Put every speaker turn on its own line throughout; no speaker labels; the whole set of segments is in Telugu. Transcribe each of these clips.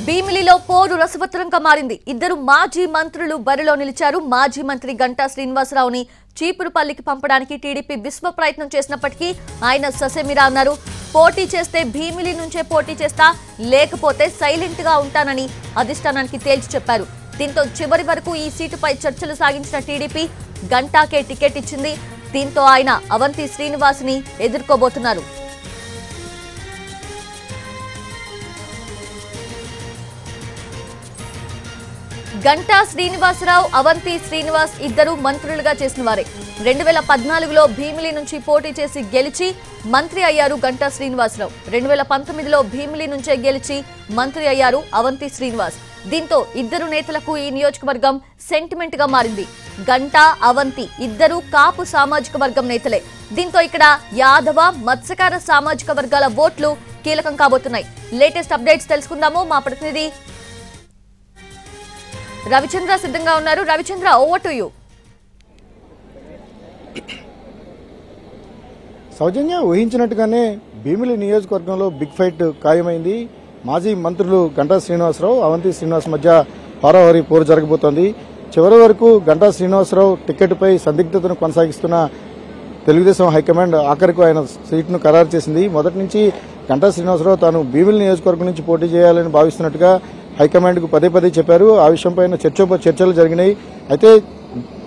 భీమిలిలో పోరు రసవత్తరంగా మారింది. ఇద్దరు మాజీ మంత్రులు బరిలో నిలిచారు. మాజీ మంత్రి గంటా శ్రీనివాసరావుని చీపురుపల్లికి పంపడానికి టీడీపీ విశ్వ ప్రయత్నం చేసినప్పటికీ ఆయన ససేమిరా అన్నారు. పోటీ చేస్తే భీమిలి నుంచే పోటీ చేస్తా, లేకపోతే సైలెంట్ గా ఉంటానని అధిష్టానానికి తేల్చి చెప్పారు. దీంతో చివరి వరకు ఈ సీటుపై చర్చలు సాగించిన టీడీపీ గంటాకే టికెట్ ఇచ్చింది. దీంతో ఆయన అవంతి శ్రీనివాస్ని ఎదుర్కోబోతున్నారు. గంటా శ్రీనివాసరావు, అవంతి శ్రీనివాస్ ఇద్దరు మంత్రులుగా చేసిన వారే. 2014లో భీమిలి నుంచి పోటీ చేసి గెలిచి మంత్రి అయ్యారు గంటా శ్రీనివాసరావు. 2019లో భీమిలి నుంచే గెలిచి మంత్రి అయ్యారు అవంతి శ్రీనివాస్. దీంతో ఇద్దరు నేతలకు ఈ నియోజకవర్గం సెంటిమెంట్ గా మారింది. గంటా, అవంతి ఇద్దరు కాపు సామాజిక వర్గం నేతలే. దీంతో ఇక్కడ యాదవ, మత్స్యకార సామాజిక వర్గాల ఓట్లు కీలకం కాబోతున్నాయి. లేటెస్ట్ అప్డేట్స్ తెలుసుకుందాము. మా ప్రతినిధి రవిచంద్ర సిద్ధంగా ఉన్నారు. Ravichandra, over to you.
Soujanya ఊహించినట్టుగానే భీమిలి నియోజకవర్గంలో బిగ్ ఫైట్ ఖాయమైంది. మాజీ మంత్రులు గంటా శ్రీనివాసరావు, అవంతి శ్రీనివాస్ మధ్య హోరాహోరీ పోరు జరగబోతోంది. చివరి వరకు గంటా శ్రీనివాసరావు టికెట్పై సందిగ్ధతను కొనసాగిస్తున్న తెలుగుదేశం హైకమాండ్ ఆఖరికి ఆయన సీట్ను ఖరారు చేసింది. మొదటి నుంచి గంటా శ్రీనివాసరావు తాను భీమిలి నియోజకవర్గం నుంచి పోటీ చేయాలని భావిస్తున్నట్టుగా హైకమాండ్కు పదే పదే చెప్పారు. ఆ విషయంపైన చర్చలు జరిగినాయి. అయితే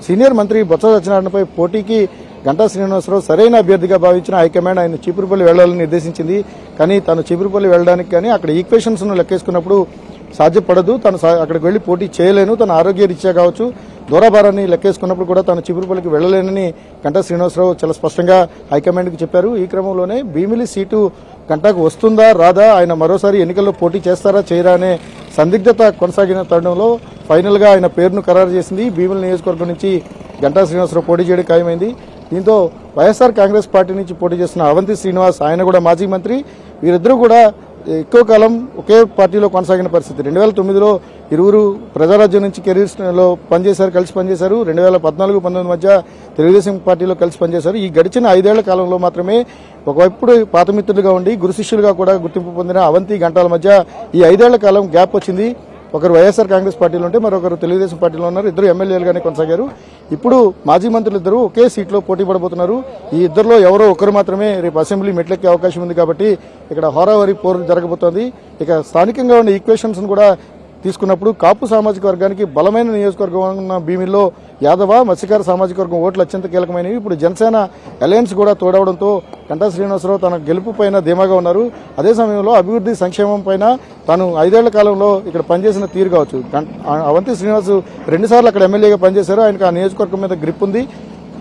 సీనియర్ మంత్రి బొత్స సత్యనారాయణపై పోటీకి గంటా శ్రీనివాసరావు సరైన అభ్యర్థిగా భావించిన హైకమాండ్ ఆయన చీపురుపల్లి వెళ్లాలని నిర్దేశించింది. కానీ తాను చీపురుపల్లి వెళ్లడానికి కానీ అక్కడ ఈక్వేషన్స్ ను లెక్కేసుకున్నప్పుడు సాధ్యపడదు, తను అక్కడికి వెళ్లి పోటీ చేయలేను, తన ఆరోగ్య రీత్యా కావచ్చు, దూరభారాన్ని లెక్కేసుకున్నప్పుడు కూడా తాను చీపురుపల్లికి వెళ్లలేనని గంటా శ్రీనివాసరావు చాలా స్పష్టంగా హైకమాండ్కి చెప్పారు. ఈ క్రమంలోనే భీమిలి సీటు గంటాకు వస్తుందా రాదా, ఆయన మరోసారి ఎన్నికల్లో పోటీ చేస్తారా చేయరా అనే సందిగ్ధత కొనసాగిన తరుణంలో ఫైనల్ గా ఆయన పేరును ఖరారు చేసింది. భీమిలి నియోజకవర్గం నుంచి గంటా శ్రీనివాసరావు పోటీ చేయడం ఖాయమైంది. దీంతో వైఎస్ఆర్ కాంగ్రెస్ పార్టీ నుంచి పోటీ చేస్తున్న అవంతి శ్రీనివాస్, ఆయన కూడా మాజీ మంత్రి, వీరిద్దరూ కూడా ఎక్కువ కాలం ఒకే పార్టీలో కొనసాగిన పరిస్థితి. 2009లో ఇరువురు ప్రజారాజ్యం నుంచి కెరీర్స్ లో కలిసి పనిచేశారు. 2014-19 మధ్య తెలుగుదేశం పార్టీలో కలిసి పనిచేశారు. ఈ గడిచిన 5 ఏళ్ల కాలంలో మాత్రమే ఒకవైపు పాత మిత్రులుగా ఉండి గురు శిష్యులుగా కూడా గుర్తింపు పొందిన అవంతి గంటాల మధ్య ఈ 5 ఏళ్ల కాలం గ్యాప్ వచ్చింది. ఒకరు వైఎస్ఆర్ కాంగ్రెస్ పార్టీలో ఉంటే మరొకరు తెలుగుదేశం పార్టీలో ఉన్నారు. ఇద్దరు ఎమ్మెల్యేలుగానే కొనసాగారు. ఇప్పుడు మాజీ మంత్రులు ఇద్దరు ఒకే సీట్లో పోటీ పడబోతున్నారు. ఈ ఇద్దరిలో ఎవరో ఒకరు మాత్రమే రేపు అసెంబ్లీ మెట్లెక్కే అవకాశం ఉంది. కాబట్టి ఇక్కడ హోరాహోరీ పోరు జరగబోతోంది. ఇక స్థానికంగా ఉన్న ఈక్వేషన్స్ కూడా తీసుకున్నప్పుడు కాపు సామాజిక వర్గానికి బలమైన నియోజకవర్గం ఉన్న భీమిల్లో యాదవ, మత్స్యకార సామాజిక వర్గం ఓట్లు అత్యంత కీలకమైనవి. ఇప్పుడు జనసేన అలయన్స్ కూడా తోడవడంతో గంటా శ్రీనివాసరావు తన గెలుపు పైన ధీమాగా ఉన్నారు. అదే సమయంలో అభివృద్ధి సంక్షేమం పైన తాను 5 ఏళ్ల కాలంలో ఇక్కడ పనిచేసిన తీరు కావచ్చు. అవంతి శ్రీనివాస్ 2 సార్లు అక్కడ ఎమ్మెల్యేగా పనిచేశారు. ఆయనకు ఆ నియోజకవర్గం మీద గ్రిప్ ఉంది.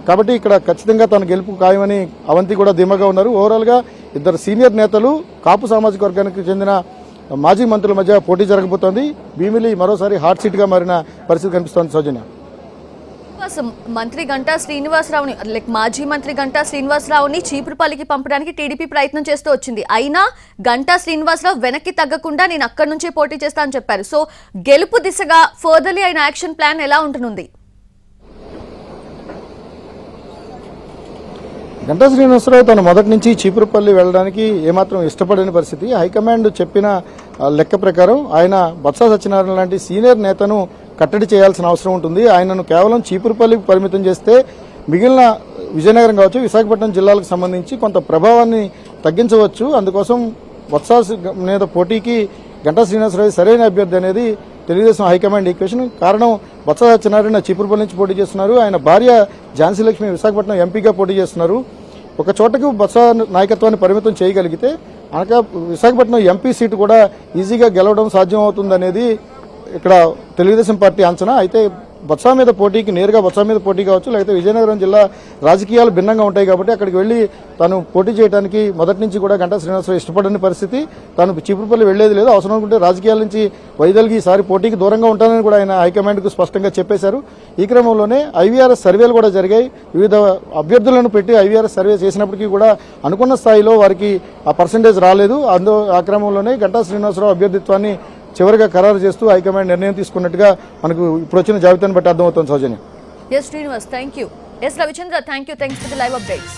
కాబట్టి ఇక్కడ ఖచ్చితంగా తన గెలుపు ఖాయమని అవంతి కూడా ధీమాగా ఉన్నారు. ఓవరాల్ గా ఇద్దరు సీనియర్ నేతలు కాపు సామాజిక వర్గానికి చెందిన మాజీ మంత్రుల మధ్య పోటీ జరగబోతోంది. భీమిలి మరోసారి హాట్ సీట్ గా మారిన పరిస్థితి కనిపిస్తోంది. సౌజన్య,
మంత్రి గంటా శ్రీనివాసరావుని మాజీ మంత్రి గంటా శ్రీనివాసరావుని చీపురుపల్లికి పంపడానికి టీడీపీ ప్రయత్నం చేస్తూ వచ్చింది. అయినా గంటా శ్రీనివాసరావు వెనక్కి తగ్గకుండా నేను అక్కడి నుంచే పోటీ చేస్తా అని చెప్పారు. సో గెలుపు దిశగా ఫర్దర్లీ అయిన యాక్షన్ ప్లాన్ ఎలా ఉంటుంది?
గంటా శ్రీనివాసరావు తను మొదటి నుంచి చీపురుపల్లి వెళ్లడానికి ఏమాత్రం ఇష్టపడని పరిస్థితి. హైకమాండ్ చెప్పిన లెక్క ప్రకారం ఆయన బొత్స సత్యనారాయణ లాంటి సీనియర్ నేతను కట్టడి చేయాల్సిన అవసరం ఉంటుంది. ఆయనను కేవలం చీపురుపల్లికి పరిమితం చేస్తే మిగిలిన విజయనగరం కావచ్చు, విశాఖపట్నం జిల్లాలకు సంబంధించి కొంత ప్రభావాన్ని తగ్గించవచ్చు. అందుకోసం బొత్స మీద పోటీకి గంటా శ్రీనివాసరావు సరైన అభ్యర్థి అనేది తెలుగుదేశం హైకమాండ్ ఈక్వేషన్. కారణం బొత్స సత్యనారాయణ చీపురుపల్లి నుంచి పోటీ చేస్తున్నారు. ఆయన భార్య ఝాన్సీ లక్ష్మి విశాఖపట్నం ఎంపీగా పోటీ చేస్తున్నారు. ఒక చోటకు బొత్స నాయకత్వాన్ని పరిమితం చేయగలిగితే అనగా విశాఖపట్నం ఎంపీ సీటు కూడా ఈజీగా గెలవడం సాధ్యం అవుతుందనేది ఇక్కడ తెలుగుదేశం పార్టీ అంచనా. అయితే బొత్స మీద పోటీకి నేరుగా బొత్స మీద పోటీ కావచ్చు, లేకపోతే విజయనగరం జిల్లా రాజకీయాలు భిన్నంగా ఉంటాయి. కాబట్టి అక్కడికి వెళ్లి తాను పోటీ చేయడానికి మొదటి నుంచి కూడా గంటా శ్రీనివాసరావు ఇష్టపడని పరిస్థితి. తాను చీపురుపల్లి వెళ్లేది లేదు, అవసరం అనుకుంటే రాజకీయాల నుంచి వైదొలిగి ఈసారి పోటీకి దూరంగా ఉంటానని కూడా ఆయన హైకమాండ్కు స్పష్టంగా చెప్పేశారు. ఈ క్రమంలోనే ఐవీఆర్ఎస్ సర్వేలు కూడా జరిగాయి. వివిధ అభ్యర్థులను పెట్టి ఐవీఆర్ఎస్ సర్వే చేసినప్పటికీ కూడా అనుకున్న స్థాయిలో వారికి ఆ పర్సంటేజ్ రాలేదు. ఆ క్రమంలోనే గంటా శ్రీనివాసరావు అభ్యర్థిత్వాన్ని చివరిగా ఖరారు చేస్తూ హైకమాండ్ నిర్ణయం తీసుకున్నట్టుగా మనకు ఇప్పుడు వచ్చిన జాబితాను బట్టి అర్థమవుతుంది. Soujanya.
S Srinivas, thank you. S Ravichandra, thank you. Thanks for the live updates.